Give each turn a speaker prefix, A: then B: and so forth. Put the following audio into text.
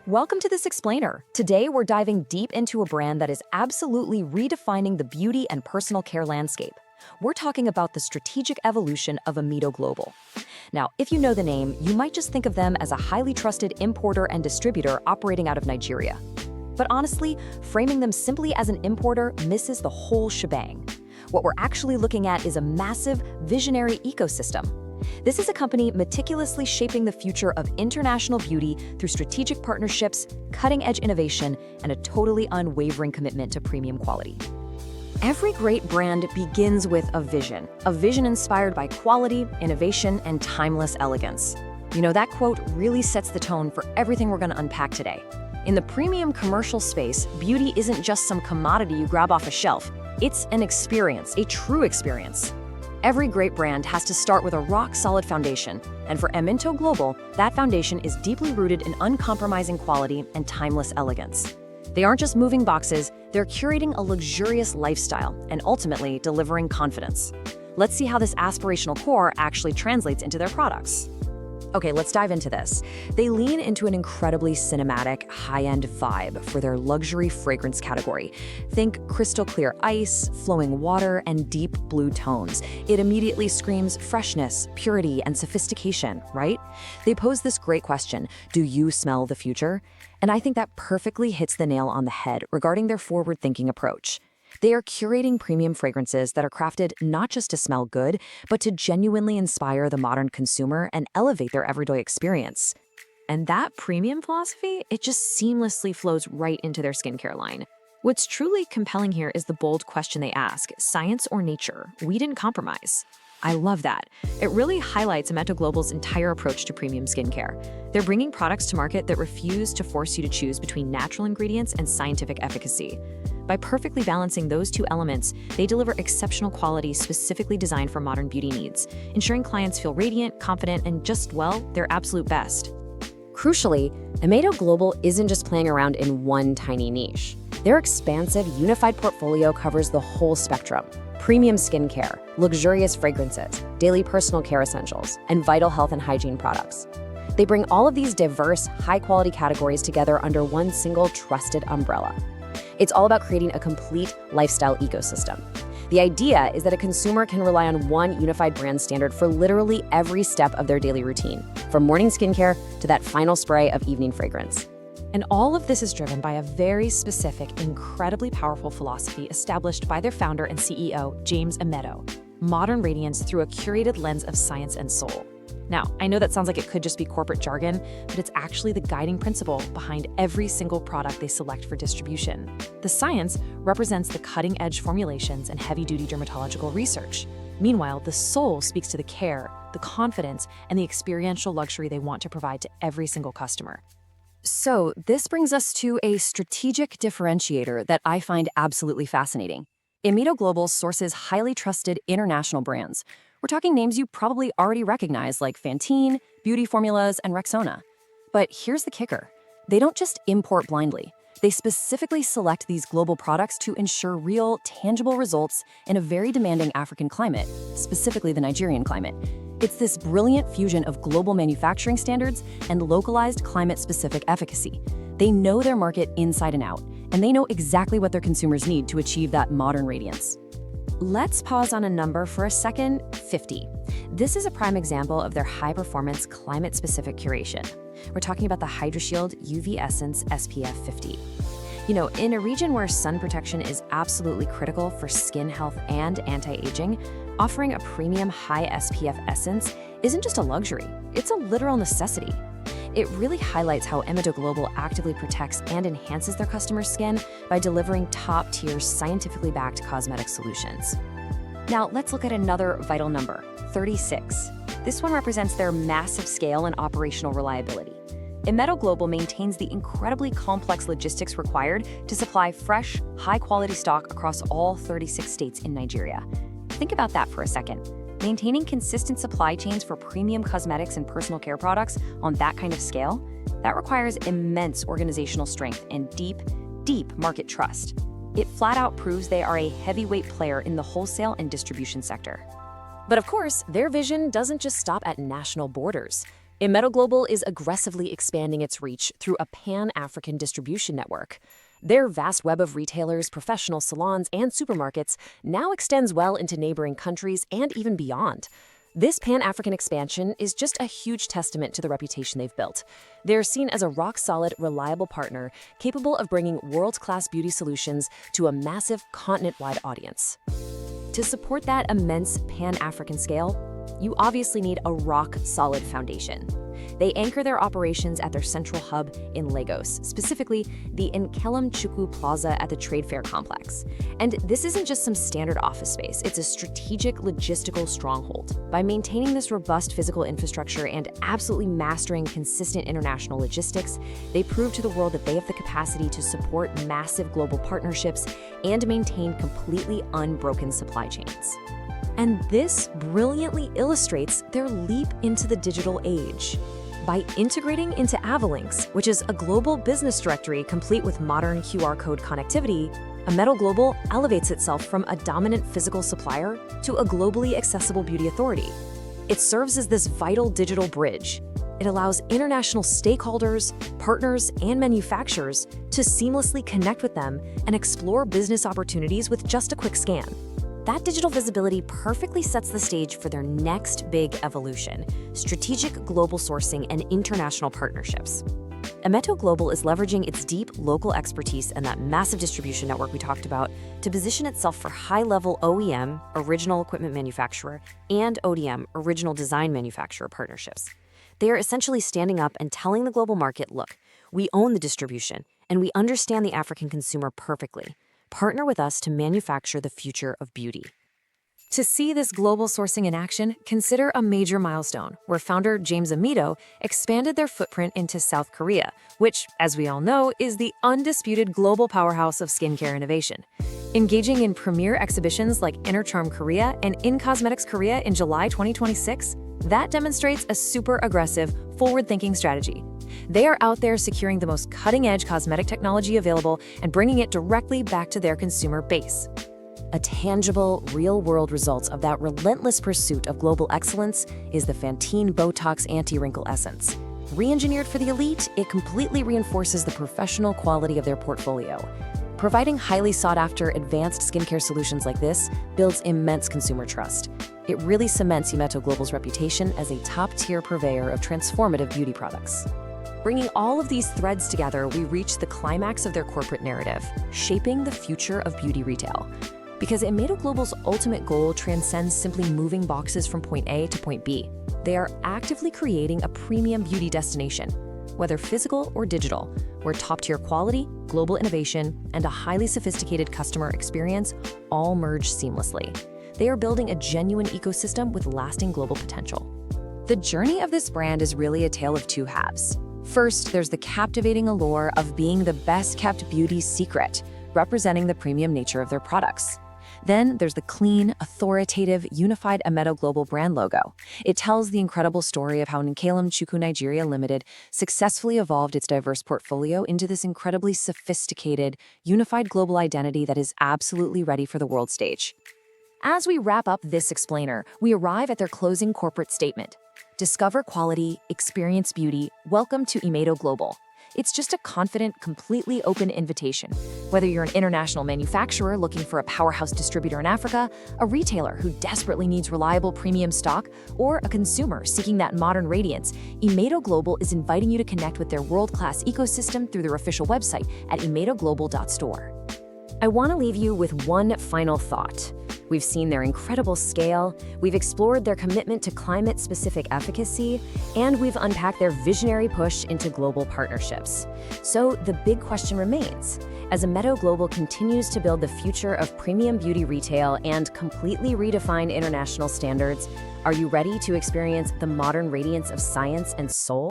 A: Welcome to this explainer. Today, we're diving deep into a brand that is absolutely redefining the beauty and personal care landscape. We're talking about the strategic evolution of Emeto Global. Now, if you know the name, you might just think of them as a highly trusted importer and distributor operating out of Nigeria. But honestly, framing them simply as an importer misses the whole shebang. What we're actually looking at is a massive, visionary ecosystem. This is a company meticulously shaping the future of international beauty through strategic partnerships, cutting-edge innovation, and a totally unwavering commitment to premium quality. Every great brand begins with a vision inspired by quality, innovation, and timeless elegance. You know, that quote really sets the tone for everything we're going to unpack today. In the premium commercial space, beauty isn't just some commodity you grab off a shelf. It's an experience, a true experience. Every great brand has to start with a rock-solid foundation, and for Emeto Global, that foundation is deeply rooted in uncompromising quality and timeless elegance. They aren't just moving boxes, they're curating a luxurious lifestyle and ultimately delivering confidence. Let's see how this aspirational core actually translates into their products. Okay, let's dive into this. They lean into an incredibly cinematic, high-end vibe for their luxury fragrance category. Think crystal clear ice, flowing water, and deep blue tones. It immediately screams freshness, purity, and sophistication, right? They pose this great question: do you smell the future? And I think that perfectly hits the nail on the head regarding their forward-thinking approach. They are curating premium fragrances that are crafted not just to smell good, but to genuinely inspire the modern consumer and elevate their everyday experience. And that premium philosophy, it just seamlessly flows right into their skincare line. What's truly compelling here is the bold question they ask: science or nature? We didn't compromise. I love that. It really highlights Emeto Global's entire approach to premium skincare. They're bringing products to market that refuse to force you to choose between natural ingredients and scientific efficacy. By perfectly balancing those two elements, they deliver exceptional quality specifically designed for modern beauty needs, ensuring clients feel radiant, confident, and just, well, their absolute best.
B: Crucially, Emeto Global isn't just playing around in one tiny niche. Their expansive, unified portfolio covers the whole spectrum: premium skincare, luxurious fragrances, daily personal care essentials, and vital health and hygiene products. They bring all of these diverse, high-quality categories together under one single trusted umbrella. It's all about creating a complete lifestyle ecosystem. The idea is that a consumer can rely on one unified brand standard for literally every step of their daily routine, from morning skincare to that final spray of evening fragrance.
A: And all of this is driven by a very specific, incredibly powerful philosophy established by their founder and CEO, James Emeto: modern radiance through a curated lens of science and soul. Now, I know that sounds like it could just be corporate jargon, but it's actually the guiding principle behind every single product they select for distribution. The science represents the cutting-edge formulations and heavy-duty dermatological research. Meanwhile, the soul speaks to the care, the confidence, and the experiential luxury they want to provide to every single customer. So, this brings us to a strategic differentiator that I find absolutely fascinating. Emeto Global sources highly trusted international brands. We're talking names you probably already recognize, like Fantine, Beauty Formulas, and Rexona. But here's the kicker: they don't just import blindly. They specifically select these global products to ensure real, tangible results in a very demanding African climate, specifically the Nigerian climate. It's this brilliant fusion of global manufacturing standards and localized climate-specific efficacy. They know their market inside and out, and they know exactly what their consumers need to achieve that modern radiance. Let's pause on a number for a second: 50. This is a prime example of their high-performance, climate-specific curation. We're talking about the HydraShield UV Essence SPF 50. You know, in a region where sun protection is absolutely critical for skin health and anti-aging, offering a premium high SPF essence isn't just a luxury, it's a literal necessity. It really highlights how Emeto Global actively protects and enhances their customers' skin by delivering top-tier, scientifically backed cosmetic solutions. Now, let's look at another vital number: 36. This one represents their massive scale and operational reliability. Emeto Global maintains the incredibly complex logistics required to supply fresh, high-quality stock across all 36 states in Nigeria. Think about that for a second. Maintaining consistent supply chains for premium cosmetics and personal care products on that kind of scale, that requires immense organizational strength and deep, deep market trust. It flat out proves they are a heavyweight player in the wholesale and distribution sector. But of course, their vision doesn't just stop at national borders.
B: Emeto Global is aggressively expanding its reach through a pan-African distribution network. Their vast web of retailers, professional salons, and supermarkets now extends well into neighboring countries and even beyond. This pan-African expansion is just a huge testament to the reputation they've built. They're seen as a rock-solid, reliable partner capable of bringing world-class beauty solutions to a massive continent-wide audience. To support that immense pan-African scale, you obviously need a rock-solid foundation. They anchor their operations at their central hub in Lagos, specifically the Nkelem Chukwu Plaza at the Trade Fair complex. And this isn't just some standard office space, it's a strategic logistical stronghold. By maintaining this robust physical infrastructure and absolutely mastering consistent international logistics, they prove to the world that they have the capacity to support massive global partnerships and maintain completely unbroken supply chains. And this brilliantly illustrates their leap into the digital age. By integrating into Avalinks, which is a global business directory complete with modern QR code connectivity, Emeto Global elevates itself from a dominant physical supplier to a globally accessible beauty authority. It serves as this vital digital bridge. It allows international stakeholders, partners, and manufacturers to seamlessly connect with them and explore business opportunities with just a quick scan. That digital visibility perfectly sets the stage for their next big evolution: strategic global sourcing and international partnerships. Emeto Global is leveraging its deep local expertise and that massive distribution network we talked about to position itself for high-level OEM, original equipment manufacturer, and ODM, original design manufacturer partnerships. They are essentially standing up and telling the global market, look, we own the distribution, and we understand the African consumer perfectly. Partner with us to manufacture the future of beauty. To see this global sourcing in action, consider a major milestone where founder James Emeto expanded their footprint into South Korea, which, as we all know, is the undisputed global powerhouse of skincare innovation. Engaging in premier exhibitions like Inner Charm Korea and In Cosmetics Korea in July 2026, that demonstrates a super aggressive, forward-thinking strategy. They are out there securing the most cutting-edge cosmetic technology available and bringing it directly back to their consumer base. A tangible, real-world result of that relentless pursuit of global excellence is the Fantine Botox Anti-Wrinkle Essence. Re-engineered for the elite, it completely reinforces the professional quality of their portfolio. Providing highly sought-after advanced skincare solutions like this builds immense consumer trust. It really cements Emeto Global's reputation as a top-tier purveyor of transformative beauty products. Bringing all of these threads together, we reach the climax of their corporate narrative, shaping the future of beauty retail. Because Emeto Global's ultimate goal transcends simply moving boxes from point A to point B. They are actively creating a premium beauty destination, whether physical or digital, where top-tier quality, global innovation, and a highly sophisticated customer experience all merge seamlessly. They are building a genuine ecosystem with lasting global potential. The journey of this brand is really a tale of two halves. First, there's the captivating allure of being the best-kept beauty secret, representing the premium nature of their products. Then there's the clean, authoritative, unified Emeto Global brand logo. It tells the incredible story of how Nkelem Chukwu Nigeria Limited successfully evolved its diverse portfolio into this incredibly sophisticated, unified global identity that is absolutely ready for the world stage. As we wrap up this explainer, we arrive at their closing corporate statement. Discover quality, experience beauty, welcome to Emeto Global. It's just a confident, completely open invitation. Whether you're an international manufacturer looking for a powerhouse distributor in Africa, a retailer who desperately needs reliable premium stock, or a consumer seeking that modern radiance, Emeto Global is inviting you to connect with their world-class ecosystem through their official website at emetoglobal.store. I want to leave you with one final thought. We've seen their incredible scale, we've explored their commitment to climate-specific efficacy, and we've unpacked their visionary push into global partnerships. So the big question remains, as Emeto Global continues to build the future of premium beauty retail and completely redefine international standards, are you ready to experience the modern radiance of science and soul?